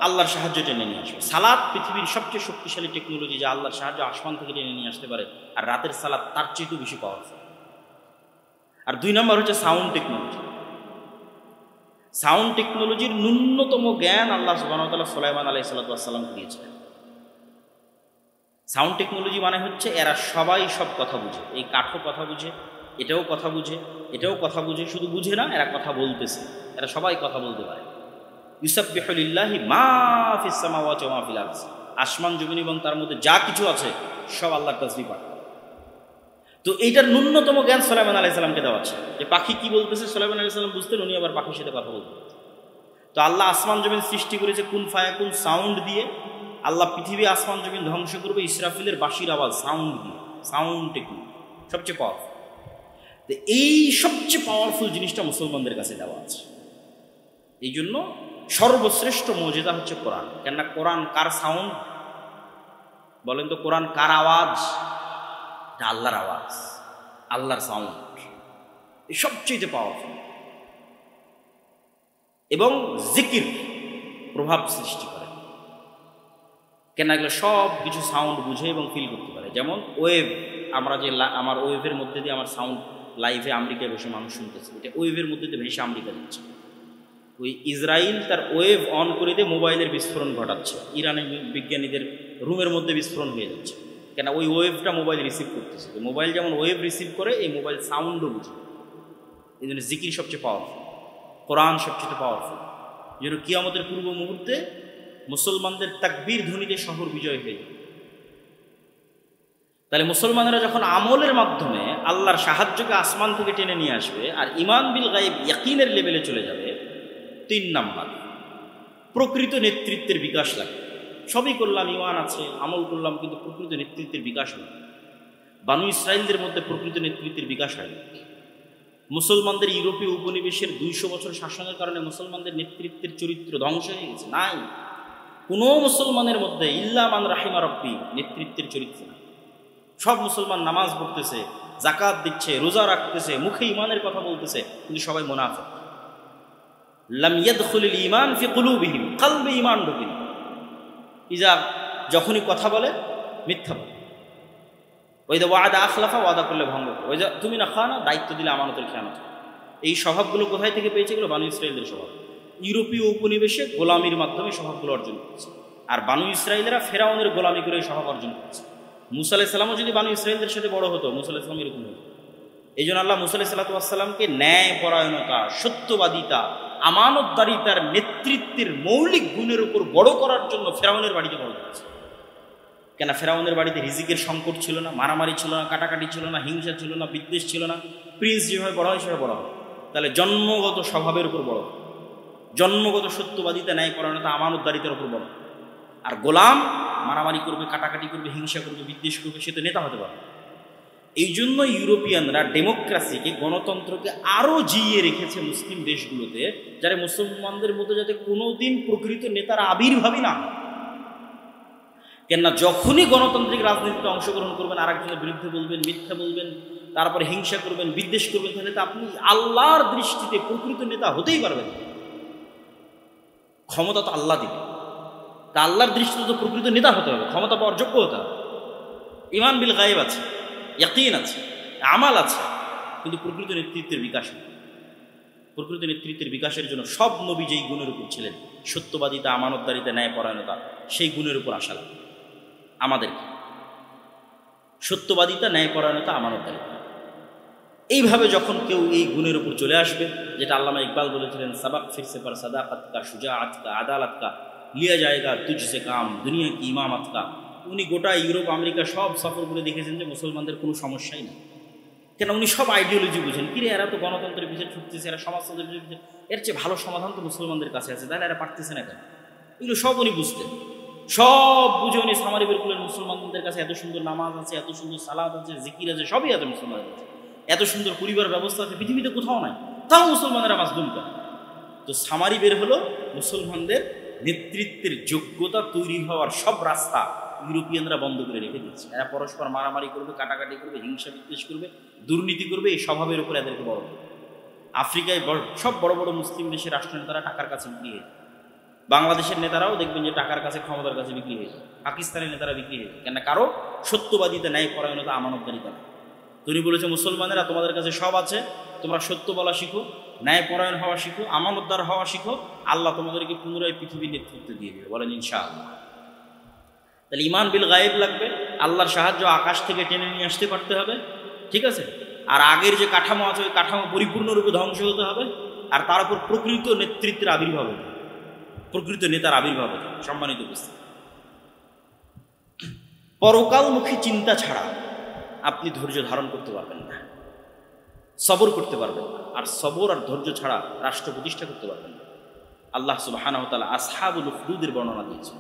আল্লাহর সাহায্য টেনে নিয়ে আসবে। সালাত পৃথিবীর সবচেয়ে শক্তিশালী টেকনোলজি, যা আল্লাহর সাহায্য আসমান থেকে টেনে নিয়ে আসতে পারে, আর রাতের সালাত তার চেয়েও বেশি পাওয়ারফুল। আর 2 নম্বর হচ্ছে সাউন্ড টেকনোলজি। সাউন্ড টেকনোলজির ন্যূনতম জ্ঞান আল্লাহ সুবহানাহু ওয়া তাআলা সুলাইমান আলাইহিস সালামকে দিয়েছিলেন। সাউন্ড টেকনোলজি মানে হচ্ছে এরা সবাই সব কথা বুঝে, এই কাঠও কথা বুঝে, এটাও কথা বুঝে, এটাও কথা বুঝে, শুধু বুঝে না, এরা কথা বলতেছে, এরা সবাই কথা বলতে পারে। ইউসাব্বিহু লিল্লাহি মা ফিস সামাওয়াতি ওয়া মা ফিল আরদ, আসমান জমিন এবং তার মধ্যে যা কিছু আছে সব আল্লাহর তাসবিহ পাঠ। তো এইটার ন্যূনতম জ্ঞান সুলাইমান আলাইহিস সালামকে দেওয়া আছে, যে পাখি কি বলতেছে সুলাইমান আলাইহিস সালাম বুঝতেন, উনি আবার পাখির সাথে কথা বলতেন। তো আল্লাহ আসমান জমিন সৃষ্টি করেছে কুন ফায়াকুন সাউন্ড দিয়ে। আল্লাহ পৃথিবী আসমান জমিন ধ্বংস করবে ইসরাফিলের বাঁশির আওয়াজ, সাউন্ড দিয়ে। সাউন্ড টেকনিক সবচেয়ে পাওয়ারফুল। তো এই সবচেয়ে পাওয়ারফুল জিনিসটা মুসলমানদের কাছে দেওয়া আছে। এই জন্য সর্বশ্রেষ্ঠ মুজিজা হচ্ছে কোরআন। কেননা কোরআন কার সাউন্ড বলেন তো? কোরআন কার আওয়াজ? এটা আল্লাহর আওয়াজ, আল্লাহর সাউন্ড, এই সবচেয়ে পাওয়ারফুল। এবং জিকির প্রভাব সৃষ্টি করে। কেন? এগুলো সব কিছু সাউন্ড বুঝে এবং ফিল করতে পারে। যেমন ওয়েভ, আমরা যে আমার ওয়েভের মধ্যে দিয়ে আমার সাউন্ড লাইভে আমেরিকায় বসে মানুষ শুনতেছে, এটা ওয়েভের মধ্যে দিয়ে ভেসে আমেরিকা দিচ্ছে। ওই ইসরায়েল তার ওয়েভ অন করে দিয়ে মোবাইলের বিস্ফোরণ ঘটাচ্ছে, ইরানের বিজ্ঞানীদের রুমের মধ্যে বিস্ফোরণ হয়ে যাচ্ছে, কেন ওই ওয়েভটা মোবাইল রিসিভ করতেছে। মোবাইল যেমন ওয়েভ রিসিভ করে, এই মোবাইল সাউন্ডও বুঝে। এই জন্য জিকির সবচেয়ে পাওয়ারফুল, কোরআন সবচেয়ে পাওয়ারফুল। এই জন্য কিয়ামতের পূর্ব মুহূর্তে মুসলমানদের তাকবীর ধ্বনিতে শহর বিজয় হয়ে যাবে। তাহলে মুসলমানেরা যখন আমলের মাধ্যমে আল্লাহর সাহায্যকে আসমান থেকে টেনে নিয়ে আসবে আর ঈমান বিল গায়ব ইয়াকিনের লেভেলে চলে যাবে, 3 নাম্বার প্রকৃত নেতৃত্বের বিকাশ লাগবে। সবই করলাম, ঈমান আছে, আমল করলাম, কিন্তু প্রকৃত নেতৃত্বের বিকাশ হয়। বানু ইসরায়েলদের মধ্যে প্রকৃত নেতৃত্বের বিকাশ হয়। মুসলমানদের ইউরোপীয় উপনিবেশের 200 বছর শাসনের কারণে মুসলমানদের নেতৃত্বের চরিত্র ধ্বংস হয়ে গেছে। নাই, কোনো মুসলমানের মধ্যে ইল্লা মান রাহিমা রব্বি নেতৃত্বের চরিত্র নাই। সব মুসলমান নামাজ পড়তেছে, জাকাত দিচ্ছে, রোজা রাখতেছে, মুখে ঈমানের কথা বলতেছে, কিন্তু সবাই মুনাফিক। লাম ইয়াদখুলুল ঈমান ফি কুলুবিহিম, কলবে ঈমান ঢোকেনি। ইজা যখনই কথা বলে মিথ্যা বলে, ওইদা ওয়াদা আখলাফা, ওয়াদা করলে ভঙ্গ করে, ওইদা তুমি না খানা, দায়িত্ব দিলে আমানতের খেয়ানত। এই স্বভাবগুলো কোথায় থেকে পেয়েছে? এগুলো বানু ইসরায়েলদের স্বভাব। ইউরোপীয় উপনিবেশে গোলামির মাধ্যমে স্বভাবগুলো অর্জন করেছে, আর বানু ইসরায়েলেরা ফেরাউনের গোলামি করে এই স্বভাব অর্জন করেছে। মুসা আলাইহিস সালামও যদি বানু ইসরায়েলদের সাথে বড় হতো, মুসা আলাইহিস সালাম এরকম হতো। এই জন্য আল্লাহ মুসা আলাইহিস সালামকে ন্যায় পরায়ণতা, সত্যবাদিতা, আমানতদারিতার নেতৃত্বের মৌলিক গুণের উপর বড় করার জন্য ফেরাউনের বাড়িতে বড় করেছে। কেন? ফেরাউনের বাড়িতে রিজিকের সংকট ছিল না, মারামারি ছিল না, কাটাকাটি ছিল না, হিংসা ছিল না, বিদ্বেষ ছিল না। প্রিন্স যেভাবে বড় হয় সেভাবে বড় হয়। তাহলে জন্মগত স্বভাবের উপর বড়, জন্মগত সত্যবাদিতা, ন্যায় পরায়ণতা, আমানতদারিতার উপর বড়। আর গোলাম মারামারি করবে, কাটাকাটি করবে, হিংসা করবে, বিদ্বেষ করবে, সে তো নেতা হতে পারে। এই জন্য ইউরোপিয়ানরা ডেমোক্রেসিকে, গণতন্ত্রকে আরও জিইয়ে রেখেছে মুসলিম দেশগুলোতে, যারা মুসলমানদের মধ্যে যাতে কোনোদিন প্রকৃত নেতার আবির্ভাবই না হয়। কেননা যখনই গণতান্ত্রিক রাজনীতিতে অংশগ্রহণ করবেন, আরেকজনের বিরুদ্ধে বলবেন, মিথ্যা বলবেন, তারপরে হিংসা করবেন, বিদ্বেষ করবেন, তাহলে তো আপনি আল্লাহর দৃষ্টিতে প্রকৃত নেতা হতেই পারবেন। ক্ষমতা তো আল্লাহ দিবে, তা আল্লাহর দৃষ্টিতে তো প্রকৃত নেতা হতে হবে, ক্ষমতা পাওয়ার যোগ্য হতে হবে। ঈমান বিল গায়ব আছে, ইয়াকিন আছে, আমাল আছে, কিন্তু প্রকৃত নেতৃত্বের বিকাশ নেই। প্রকৃত নেতৃত্বের বিকাশের জন্য সব নবী যেই গুণের উপর ছিলেন, সত্যবাদিতা, আমানতদারিতা, ন্যায় পরায়ণতা, সেই গুণের উপর আসা লাগবে আমাদেরকে। সত্যবাদিতা, ন্যায় পরায়ণতা, আমানতদারিতা, এইভাবে যখন কেউ এই গুণের উপর চলে আসবে, যেটা আল্লামা ইকবাল বলেছিলেন, সাবাক ফিরসে পার সাদাকাত কা, শুজাআত কা, আদালত কা, লিয়া জায়েগা তুঝসে কাম, দুনিয়া কি ইমামত কা। উনি গোটা ইউরোপ, আমেরিকা সব সফর করে দেখেছেন যে মুসলমানদের কোনো সমস্যাই নেই। কেন? উনি সব আইডিওলজি বুঝেন। কিরে, এরা তো গণতন্ত্রের পিছিয়ে ছুটতেছে, এরা সমাজতন্ত্রের পিছিয়ে, এর চেয়ে ভালো সমাধান তো মুসলমানদের কাছে আছে, তাহলে এরা পারতেছে না কেন? এগুলো সব উনি বুঝতেন, সব বুঝে উনি সামারি বের করলেন। মুসলমানদের কাছে এত সুন্দর নামাজ আছে, এত সুন্দর সালাদ আছে, জিকির আছে, সবই আছে মুসলমানদের কাছে। এত সুন্দর পরিবার ব্যবস্থা আছে, পৃথিবীতে কোথাও নাই, তাও মুসলমানেরা মাজলুম করে। তো সামারি বের হলো মুসলমানদের নেতৃত্বের যোগ্যতা তৈরি হওয়ার সব রাস্তা ইউরোপিয়ানরা বন্ধ করে রেখে দিচ্ছে। এরা পরস্পর মারামারি করবে, কাটাকাটি করবে, হিংসা বিদ্বেষ করবে, দুর্নীতি করবে, এই স্বভাবের উপরে এদেরকে বড় করবে। আফ্রিকায় সব বড় বড় মুসলিম দেশের রাষ্ট্রনেতারা টাকার কাছে বিক্রি হয়ে যায়। বাংলাদেশের নেতারাও দেখবেন যে টাকার কাছে, ক্ষমতার কাছে বিক্রি হয়ে যায়। পাকিস্তানের নেতারা বিক্রি হয়ে যায়, কেন? কারো সত্যবাদিতা, ন্যায় পরায়ণতা, আমানতদারিতা নেই। তিনি বলেছে, মুসলমানেরা তোমাদের কাছে সব আছে, তোমরা সত্য বলা শিখো, ন্যায় পরায়ণ হওয়া শিখো, আমানতদার হওয়া শিখো, আল্লাহ তোমাদেরকে পুনরায় পৃথিবীর নেতৃত্ব দিয়ে দেবে। বলেন ইনশাআল্লাহ। তাহলে ঈমান বিল গায়েব লাগবে, আল্লাহর সাহায্য আকাশ থেকে টেনে নিয়ে আসতে পারতে হবে, ঠিক আছে? আর আগের যে কাঠামো আছে, ওই কাঠামো পরিপূর্ণরূপে ধ্বংস হতে হবে, আর তার উপর প্রকৃত নেতৃত্বের আবির্ভাব হবে, প্রকৃত নেতার আবির্ভাব হবে। সম্মানিত উপস্থিতি, পরকালমুখী চিন্তা ছাড়া আপনি ধৈর্য ধারণ করতে পারবেন না, সবর করতে পারবেন না। আর সবর আর ধৈর্য ছাড়া রাষ্ট্র প্রতিষ্ঠা করতে পারবেন না। আল্লাহ সুবহানাহু ওয়া তাআলা আসহাবুল উখদুদের বর্ণনা দিয়েছেন।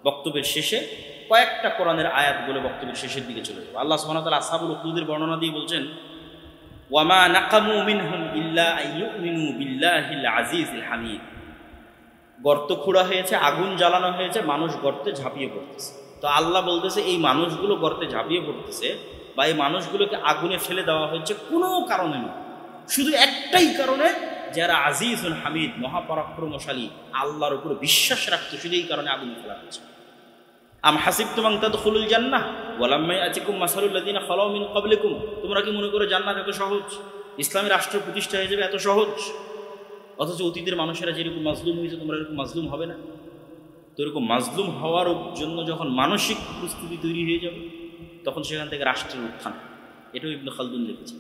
বক্তব্যের শেষে কয়েকটা কোরআনের আয়াত বলে বক্তব্যের শেষের দিকে চলে যাবে। আল্লাহ সুবহানাহু ওয়া তাআলা আসহাবুল উখদুদের বর্ণনা দিয়ে বলছেন, ওয়ামা নাকামু মিনহুম ইল্লা আইয়ুমিনু বিল্লাহিল আজিজিল হামিদ। গর্ত খোঁড়া হয়েছে, আগুন জ্বালানো হয়েছে, মানুষ গর্তে ঝাঁপিয়ে পড়তেছে। তো আল্লাহ বলতেছে, এই মানুষগুলো গর্তে ঝাঁপিয়ে পড়তেছে বা এই মানুষগুলোকে আগুনে ফেলে দেওয়া হচ্ছে কোনো কারণে না, শুধু একটাই কারণে, যারা আজিজুল হামিদ, মহাপরাক্রমশালী, আল্লাহর উপর বিশ্বাস রাখতো, শুধু এই কারণে আগুনে ফেলা হচ্ছে। আম হাসিবতুম আন তাদখুলুল জান্নাহ ওয়ালাম্মা ইয়াতিকুম মাসালুল লাযিনা খালাউ মিন ক্বাবলিকুম। তোমরা কি মনে করো জান্নাত এত সহজ, ইসলামী রাষ্ট্র প্রতিষ্ঠা হয়ে যাবে এত সহজ? অথচ অতীতের মানুষেরা যেরকম মাজলুম হয়েছে তোমরা এরকম মাজলুম হবে না। তো এরকম মাজলুম হওয়ার জন্য যখন মানসিক প্রস্তুতি তৈরি হয়ে যাবে তখন সেখান থেকে রাষ্ট্রের উত্থান। এটাও ইবনে খালদুন লিখেছে।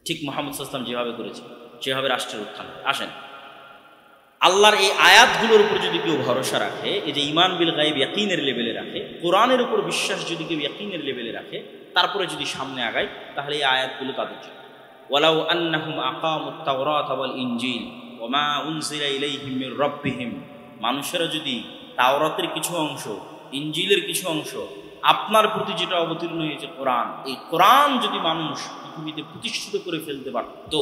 ঠিক মুহাম্মদ সাল্লাল্লাহু আলাইহি ওয়াসাল্লাম যেভাবে করেছে সেভাবে রাষ্ট্রের উত্থান। আসেন, আল্লাহর এই আয়াতগুলোর উপর যদি কেউ ভরসা রাখে, এই যে ঈমান বিল গায়ব ইয়াকিনের লেভেলে রাখে, কোরআনের উপর বিশ্বাস যদি কেউ ইয়াকিনের লেভেলে রাখে, তারপরে যদি সামনে আগায়, তাহলে এই আয়াতগুলো তাদের জন্য। ওয়ালাউ আন্নাহুম আকামুত তাওরাত ওয়াল ইনজিল ওয়া মা উনজিলা ইলাইহিম মির রাব্বিহিম, মানুষেরা যদি তাওরাতের কিছু অংশ, ইনজিলের কিছু অংশ, আপনার প্রতি যেটা অবতীর্ণ হয়েছে কোরআন, এই কোরআন যদি মানুষ পৃথিবীতে প্রতিষ্ঠিত করে ফেলতে পারত,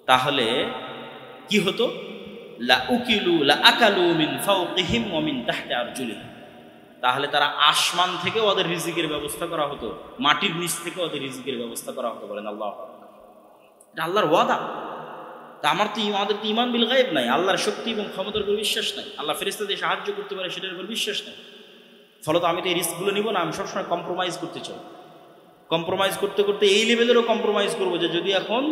তাহলে কি হতো? তাহলে তারা আসমান থেকে ওদের রিজিকের ব্যবস্থা করা হতো, মাটির নিচ থেকে ওদের রিজিকের ব্যবস্থা করা হতো। বলেন আল্লাহু আকবার। এটা আল্লাহর ওয়াদা। তা আমাদের তো ঈমান বিল গায়ব নাই, আল্লাহর শক্তি এবং ক্ষমতার উপর বিশ্বাস নাই, আল্লাহ ফেরেশতাদের সাহায্য করতে পারে সেটার উপর বিশ্বাস নাই। ফলত আমি তো এই রিস্কগুলো নিব না, আমি সবসময় কম্প্রোমাইজ করতে চাই। কম্প্রোমাইজ করতে করতে এই লেভেলেরও কম্প্রোমাইজ করবো যে যদি এখন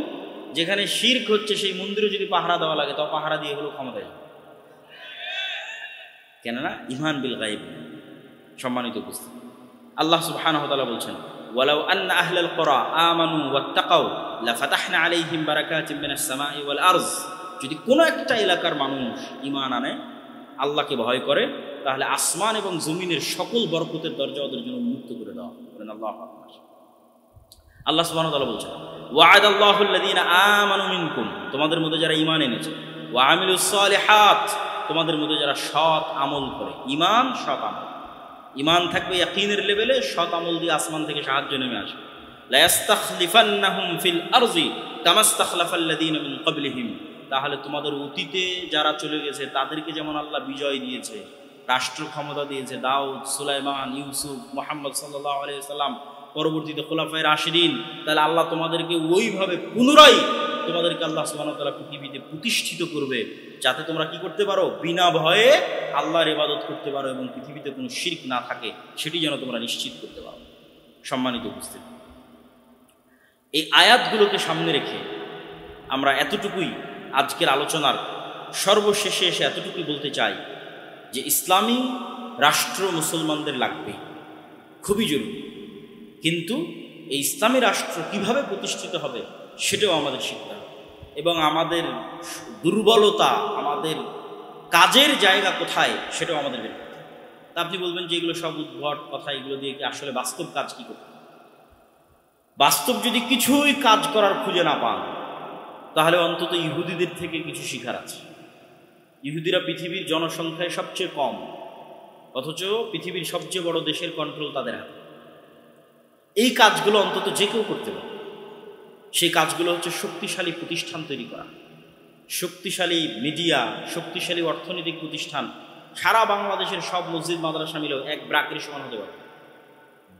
যেখানে শিরক হচ্ছে সেই মন্দিরে যদি পাহারা দেওয়া লাগে, তাও পাহারা দিয়ে হলো ক্ষমতায়। কেননা ঈমান বিল গায়ব। সম্মানিত উপস্থিতি, আল্লাহ সুবহানাহু ওয়া তাআলা বলছেন, ওয়ালাউ আন্না আহলাল কুরা আমানু ওয়াত্তাকাউ লাফাতাহনা আলাইহিম বারাকাতিম মিনাস সামাই ওয়াল আরজ, যদি কোনো একটা এলাকার মানুষ ঈমান আনে, আল্লাহকে ভয় করে, তাহলে আসমান এবং জমিনের সকল বরকতের দরজা ওদের জন্য উন্মুক্ত করে দেওয়া। বলেন আল্লাহু আকবার। আল্লাহ সুবহানাহু ওয়া তাআলা বলছেন, ওয়া'আদাল্লাহু আল্লাযীনা আমানু মিনকুম, তোমাদের মধ্যে যারা ঈমান এনেছে, ওয়া আমিলুস সালিহাত, তোমাদের মধ্যে যারা সৎ আমল করে। ঈমান, সৎ আমল। ঈমান থাকবে ইয়াকিনের লেভেলে, সৎ আমল দিয়ে আসমান থেকে সাহায্য নেমে আসবে। লা ইস্তাখলিফান্নাহুম ফিল আরজি কামা ইস্তাখলাফাল্লাযীনা মিন ক্বাবলিহিম, তাহলে তোমাদের অতীতে যারা চলে গেছে তাদেরকে যেমন আল্লাহ বিজয় দিয়েছে, রাষ্ট্র ক্ষমতা দিয়েছে, দাউদ, সুলাইমান, ইউসুফ, মুহাম্মদ সাল্লাল্লাহু আলাইহি ওয়াসাল্লাম, পরবর্তীতে খুলাফায়ে রাশিদিন, তাহলে আল্লাহ তোমাদেরকে ওইভাবে পুনরায় তোমাদেরকে আল্লাহ সুবহানাহু ওয়া তাআলা পৃথিবীতে প্রতিষ্ঠিত করবে, যাতে তোমরা কি করতে পারো? বিনা ভয়ে আল্লাহর ইবাদত করতে পারো এবং পৃথিবীতে কোনো শিরক না থাকে, সেটি যেন তোমরা নিশ্চিত করতে পারো। সম্মানিত উপস্থিতি, এই আয়াতগুলোকে সামনে রেখে আমরা এতটুকুই আজকের আলোচনার সর্বশেষে এসে এতটুকুই বলতে চাই যে ইসলামী রাষ্ট্র মুসলমানদের লাগবে, খুবই জরুরি। কিন্তু এই ইসলামী রাষ্ট্র কিভাবে প্রতিষ্ঠিত হবে সেটাও আমাদের শিখতে হবে, এবং আমাদের দুর্বলতা, আমাদের কাজের জায়গা কোথায় সেটাও আমাদের বের করতে হবে। তা আপনি বলবেন যে এগুলো সব উদ্ভট কথা, এগুলো দিয়ে কি আসলে বাস্তব কাজ কী করতে? বাস্তব যদি কিছুই কাজ করার খুঁজে না পান, তাহলে অন্তত ইহুদিদের থেকে কিছু শিখার আছে। ইহুদিরা পৃথিবীর জনসংখ্যায় সবচেয়ে কম, অথচ পৃথিবীর সবচেয়ে বড় দেশের কন্ট্রোল তাদের হাতে। এই কাজগুলো অন্তত যে কেউ করতে পারে। সেই কাজগুলো হচ্ছে শক্তিশালী প্রতিষ্ঠান তৈরি করা, শক্তিশালী মিডিয়া, শক্তিশালী অর্থনৈতিক প্রতিষ্ঠান। সারা বাংলাদেশের সব মসজিদ মাদ্রাসা মিলেও এক ব্রাকের সমান হতে পারে।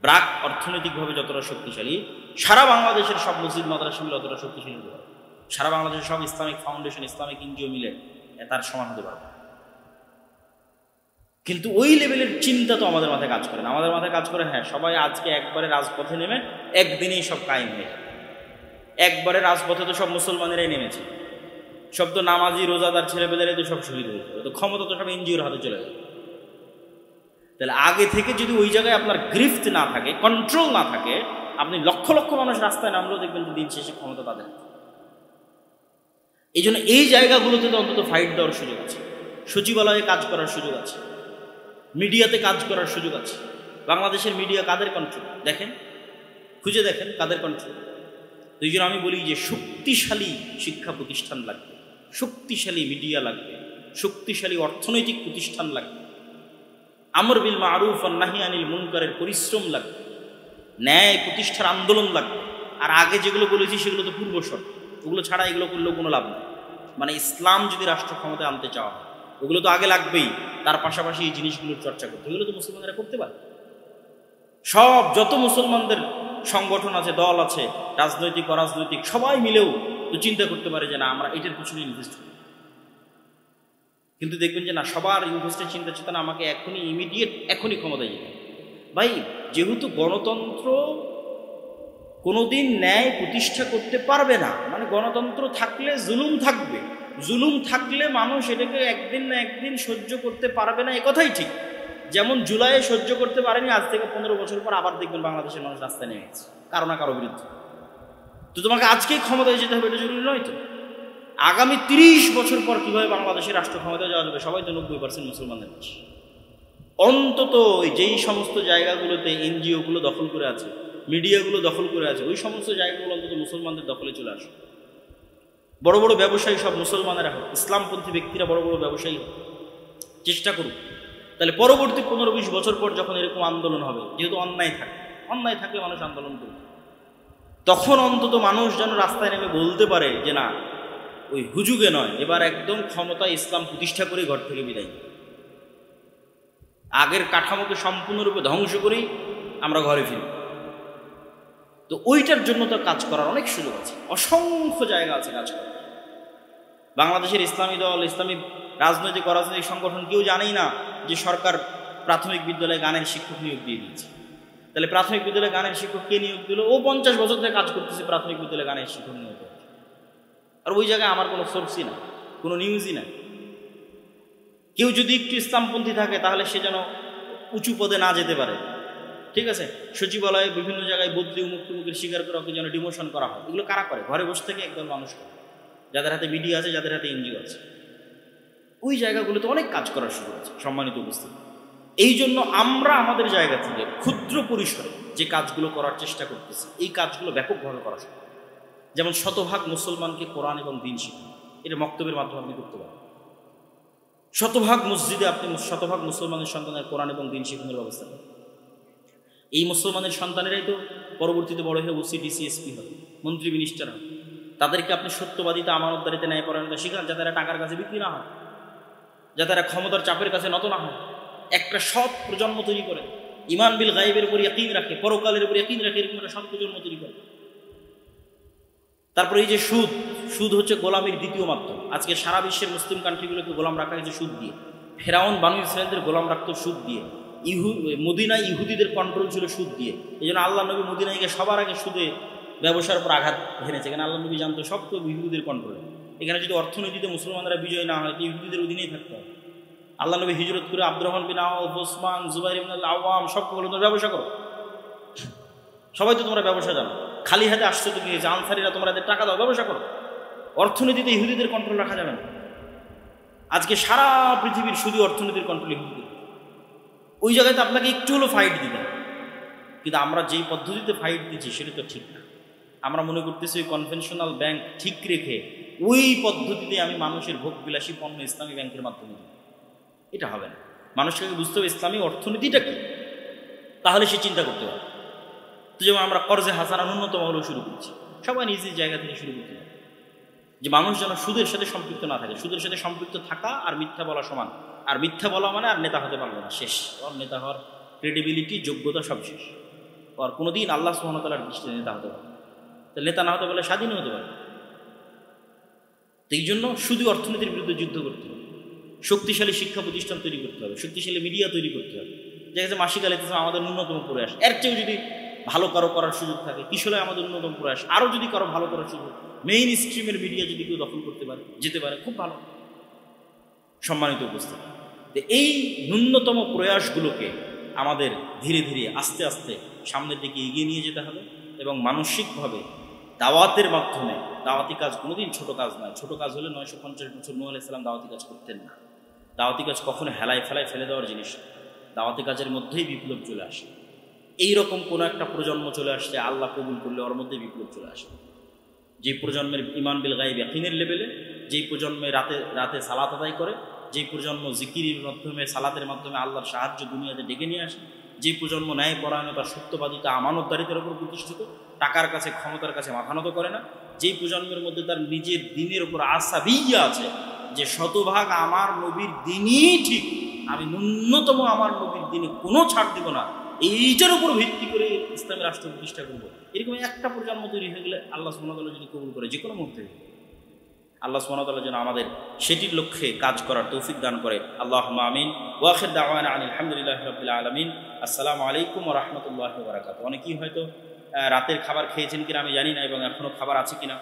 ব্রাক অর্থনৈতিকভাবে যতটা শক্তিশালী, সারা বাংলাদেশের সব মসজিদ মাদ্রাসা মিলে অতটা শক্তিশালী হতে পারে। সারা বাংলাদেশের সব ইসলামিক ফাউন্ডেশন, ইসলামিক এনজিও মিলে তার সমান হতে পারবে। কিন্তু ওই লেভেলের চিন্তা তো আমাদের মাথায় কাজ করে না। আমাদের মাথায় কাজ করে, হ্যাঁ সবাই আজকে একবারে রাজপথে নেমে একদিনেই সব কায়েম হয়ে যাবে। একবারে রাজপথে তো সব মুসলমানেরাই নেমেছে, সব তো নামাজি রোজাদার ছেলেপেলেরাই তো সব শহীদ হয়ে যাবে, তো ক্ষমতা তো সব এনজিওর হাতে চলে যাবে। তাহলে আগে থেকে যদি ওই জায়গায় আপনার গ্রিফট না থাকে, কন্ট্রোল না থাকে, আপনি লক্ষ লক্ষ মানুষ রাস্তায় নামলেও দেখবেন যে দিন শেষে ক্ষমতা তাদের। এই জন্য এই জায়গাগুলোতে তো অন্তত ফাইট দেওয়ার সুযোগ আছে, সচিবালয়ে কাজ করার সুযোগ আছে, মিডিয়াতে কাজ করার সুযোগ আছে। বাংলাদেশের মিডিয়া কাদের কন্ট্রোল? দেখেন, খুঁজে দেখেন কাদের কন্ট্রোল। এই জন্য আমি বলি যে শক্তিশালী শিক্ষা প্রতিষ্ঠান লাগবে, শক্তিশালী মিডিয়া লাগবে, শক্তিশালী অর্থনৈতিক প্রতিষ্ঠান লাগবে, আমর বিল মারুফ আর নাহি আনিল মুনকারের পরিশ্রম লাগবে, ন্যায় প্রতিষ্ঠার আন্দোলন লাগবে। আর আগে যেগুলো বলেছি সেগুলো তো পূর্বশর্ত, ওগুলো ছাড়া এগুলো করলেও কোনো লাভ নেই। মানে ইসলাম যদি রাষ্ট্র ক্ষমতায় আনতে চাওয়া হয়, ওগুলো তো আগে লাগবেই। তার পাশাপাশি এই জিনিসগুলোর চর্চা করতে, এগুলো তো মুসলমানরা করতে পারে। সব যত মুসলমানদের সংগঠন আছে, দল আছে, রাজনৈতিক অরাজনৈতিক, সবাই মিলেও তো চিন্তা করতে পারে যে না আমরা এটার পিছনে ইনভেস্ট করি। কিন্তু দেখবেন যে না, সবার ইনভেস্টের চিন্তা চেতনা আমাকে এখনই ইমিডিয়েট এখনই ক্ষমতায় যেতে। ভাই, যেহেতু গণতন্ত্র কোনোদিন ন্যায় প্রতিষ্ঠা করতে পারবে না। মানে গণতন্ত্র থাকলে জুলুম থাকবে, জুলুম থাকলে মানুষ এটাকে একদিন না একদিন সহ্য করতে পারবে না, একথাই ঠিক। যেমন জুলাইয়ে সহ্য করতে পারেনি, আজ থেকে 15 বছর পর আবার দেখবেন বাংলাদেশের মানুষ রাস্তায় নেমে গেছে কারো না কারো বিরুদ্ধে। তো তোমাকে আজকেই ক্ষমতায় যেতে হবে এটা জরুরি নয় তো। আগামী 30 বছর পর কীভাবে বাংলাদেশের রাষ্ট্র ক্ষমতায় যাওয়া যাবে? সবাই তো 90% মুসলমানদের দেশ। অন্তত যেই সমস্ত জায়গাগুলোতে এনজিওগুলো দখল করে আছে, মিডিয়াগুলো দখল করে আছে, ওই সমস্ত জায়গাগুলো অন্তত মুসলমানদের দখলে চলে আসে। বড় বড় ব্যবসায়ী সব মুসলমানেরা হোক, ইসলামপন্থী ব্যক্তিরা বড় বড় ব্যবসায়ী হোক, চেষ্টা করুক। তাহলে পরবর্তী 15-20 বছর পর যখন এরকম আন্দোলন হবে, যেহেতু অন্যায় থাকলে মানুষ আন্দোলন করবে, তখন অন্তত মানুষ যেন রাস্তায় নেমে বলতে পারে যে না, ওই হুজুগে নয়, এবার একদম ক্ষমতায় ইসলাম প্রতিষ্ঠা করে ঘর থেকে বিদায়, আগের কাঠামোকে সম্পূর্ণরূপে ধ্বংস করেই আমরা ঘরে ফিরি। তো ওইটার জন্য তো কাজ করার অনেক সুযোগ আছে, অসংখ্য জায়গা আছে কাজ করার। বাংলাদেশের ইসলামী দল, ইসলামী রাজনৈতিক অরাজনৈতিক সংগঠন কেউ জানেই না যে সরকার প্রাথমিক বিদ্যালয়ে গানের শিক্ষক নিয়োগ দিয়ে দিয়েছে। তাহলে প্রাথমিক বিদ্যালয়ে গানের শিক্ষক কে নিয়োগ দিল? ও 50 বছর ধরে কাজ করতেছে প্রাথমিক বিদ্যালয়ে গানের শিক্ষক নিয়োগ, আর ওই জায়গায় আমার কোনো সোর্সই না, কোনো নিউজই না। কেউ যদি একটু ইসলামপন্থী থাকে তাহলে সে যেন উঁচু পদে না যেতে পারে, ঠিক আছে? সচিবালয়ে বিভিন্ন জায়গায় বদলি মুখের স্বীকার করে ওকে যেন ডিমোশন করা হয়। এগুলো কারা করে? ঘরে বসে থেকে একদল মানুষ করে, যাদের হাতে মিডিয়া আছে, যাদের হাতে এনজিও আছে। ওই জায়গাগুলোতে অনেক কাজ করার সুযোগ আছে, সম্মানিত উপস্থিতি। এই জন্য আমরা আমাদের জায়গা থেকে ক্ষুদ্র পরিসরে যে কাজগুলো করার চেষ্টা করতেছি, এই কাজগুলো ব্যাপকভাবে করা সম্ভব। যেমন শতভাগ মুসলমানকে কোরআন এবং দিন শিখানো, এটা বক্তব্যের মাধ্যমে আপনি করতে পারেন। শতভাগ মসজিদে আপনি শতভাগ মুসলমানের সন্তানের কোরআন এবং দিন শিখানোর ব্যবস্থা করেন। এই মুসলমানের সন্তানেরাই তো পরবর্তীতে বড় হয়ে ওসি, ডিসি, এসপি হবে, মন্ত্রী, মিনিস্টার হবে। তাদেরকে আপনি সত্যবাদিতা, আমানতদারিতে, ন্যায়পরায়ণতা শিখান, যাতে এরা টাকার কাছে বিক্রি না হয়, যাতে এরা ক্ষমতার চাপের কাছে নত না হয়। একটা সৎ প্রজন্ম তৈরি করে, ইমান বিল গায়েবের উপর ইয়াকিন রাখে, পরকালের উপর ইয়াকিন রাখে, এরকম একটা সৎ প্রজন্ম তৈরি করে। তারপরে এই যে সুদ হচ্ছে গোলামির দ্বিতীয় মাধ্যম। আজকে সারা বিশ্বের মুসলিম কান্ট্রিগুলোকে গোলাম রাখা হয়েছে সুদ দিয়ে। ফেরাউন বানু ইসরায়েলদের গোলাম রাখতো সুদ দিয়ে। মদিনায় ইহুদিদের কন্ট্রোল ছিল সুদ দিয়ে। এই জন্য আল্লাহ নবী মদিনায় গিয়ে সবার আগে সুদে ব্যবসার উপর আঘাত হেনেছে। এখানে আল্লাহ নবী জানতো সব তো ইহুদিদের কন্ট্রোলে। এখানে যদি অর্থনীতিতে মুসলমানরা বিজয় না হয়, ইহুদিদের অধীনেই থাকতে হবে। আল্লাহ নবী হিজরত করে আব্দুর রহমান বিন আওফ, ওসমান, জুবাইর ইবনে আওয়াম সবকে বলে তোমরা ব্যবসা করো, সবাই তো তোমরা ব্যবসা জানো, খালি হাতে আসছো তো কি হয়েছে, আনসারিরা তোমরা এদের টাকা দাও, ব্যবসা করো। অর্থনীতিতে ইহুদিদের কন্ট্রোল রাখা যাবে না। আজকে সারা পৃথিবীর শুধু অর্থনীতির কন্ট্রোল ইহুদিদের। ওই জায়গাতে আপনাকে একটু হলো ফাইট দিতে হবে, কিন্তু আমরা যেই পদ্ধতিতে ফাইট দিচ্ছি সেটা তো ঠিক না। আমরা মনে করতেছি ওই কনভেনশনাল ব্যাংক ঠিক রেখে ওই পদ্ধতিতে আমি মানুষের ভোগ বিলাসী পণ্য ইসলামী ব্যাংকের মাধ্যমে দিই, এটা হবে না। মানুষকে বুঝতে হবে ইসলামী অর্থনীতিটা কি, তাহলে সে চিন্তা করতে পারে। তো যেমন আমরা কর্জে হাসানা ন্যূনতম হলেও শুরু করছি, সবাই নিজের জায়গা থেকে শুরু করতে হবে, যে মানুষ যেন সুদের সাথে সম্পৃক্ত না থাকে। সুদের সাথে সম্পৃক্ত থাকা আর মিথ্যা বলা সমান, আর মিথ্যা বলা মানে আর নেতা হতে পারবে না, শেষ। আর নেতা হওয়ার ক্রেডিবিলিটি, যোগ্যতা সব শেষ। আর কোনোদিন আল্লাহ সুবহানাহু ওয়া তাআলার দৃষ্টিতে নেতা হতে পারবে, তো নেতা না হতে পারলে স্বাধীন হতে পারে। তো এই জন্য শুধু অর্থনীতির বিরুদ্ধে যুদ্ধ করতে হবে, শক্তিশালী শিক্ষা প্রতিষ্ঠান তৈরি করতে হবে, শক্তিশালী মিডিয়া তৈরি করতে হবে। যেখানে মাসিক আলিতে আমাদের ন্যূনতম প্রয়াস, এর চেয়েও যদি ভালো কারো করার সুযোগ থাকে, কিশোরে আমাদের ন্যূনতম প্রয়াস, আরও যদি কারো ভালো করার সুযোগ, মেইন স্ট্রিমের মিডিয়া যদি কেউ দখল করতে পারে, যেতে পারে, খুব ভালো। সম্মানিত উপস্থিতি, তো এই ন্যূনতম প্রয়াসগুলোকে আমাদের ধীরে ধীরে আস্তে আস্তে সামনের দিকে এগিয়ে নিয়ে যেতে হবে, এবং মানসিকভাবে দাওয়াতের মাধ্যমে, দাওয়াতি কাজ কোনোদিন ছোট কাজ নয়। ছোট কাজ হলে 950 বছর নূহ আলাইহিস সালাম দাওয়াতি কাজ করতেন না। দাওয়াতি কাজ কখনো হেলায় ফেলায় ফেলে দেওয়ার জিনিস, দাওয়াতি কাজের মধ্যেই বিপ্লব চলে আসে। এইরকম কোনো একটা প্রজন্ম চলে আসছে, আল্লাহ কবুল করলে ওর মধ্যে বিপ্লব চলে আসে। যেই প্রজন্মের ইমান বিল গায়ব ইয়াকিনের লেভেলে, যেই প্রজন্মে রাতে রাতে সালাত আদায় করে, যেই প্রজন্ম জিকিরের মাধ্যমে, সালাতের মাধ্যমে আল্লাহর সাহায্য দুনিয়াতে ডেকে নিয়ে আসে, যেই প্রজন্ম ন্যায়পরায়ণতা, সত্যবাদিতা, আমানতদারিতার উপর প্রতিষ্ঠিত, টাকার কাছে, ক্ষমতার কাছে মাথা নত করে না, যেই প্রজন্মের মধ্যে তার নিজের দিনের উপর আস্থা বিয়া আছে, যে শতভাগ আমার নবীর দিনই ঠিক, আমি ন্যূনতম আমার নবীর দিনে কোনো ছাড় দিব না, এইটার উপর ভিত্তি করে ইসলামী রাষ্ট্র প্রতিষ্ঠা করবো, এরকম একটা প্রজন্ম তৈরি হয়ে গেলে আল্লাহ সুবহানাহু ওয়া তাআলা যদি কবুল করে, যে কোনো মুহূর্তে আল্লাহ সুবহানাহু ওয়া তাআলা যেন আমাদের সেটির লক্ষ্যে কাজ করার তৌফিক দান করে। আল্লাহুম্মা আমিন। ওয়া আখির দাওয়ানা আনিল হামদুলিল্লাহি রাব্বিল আলামিন। আসসালামু আলাইকুম ওয়া রাহমাতুল্লাহি ওয়া বারাকাতুহু। অনেকেই হয়তো রাতের খাবার খেয়েছেন কিনা আমি জানি না, এবং এখনও খাবার আছে কিনা।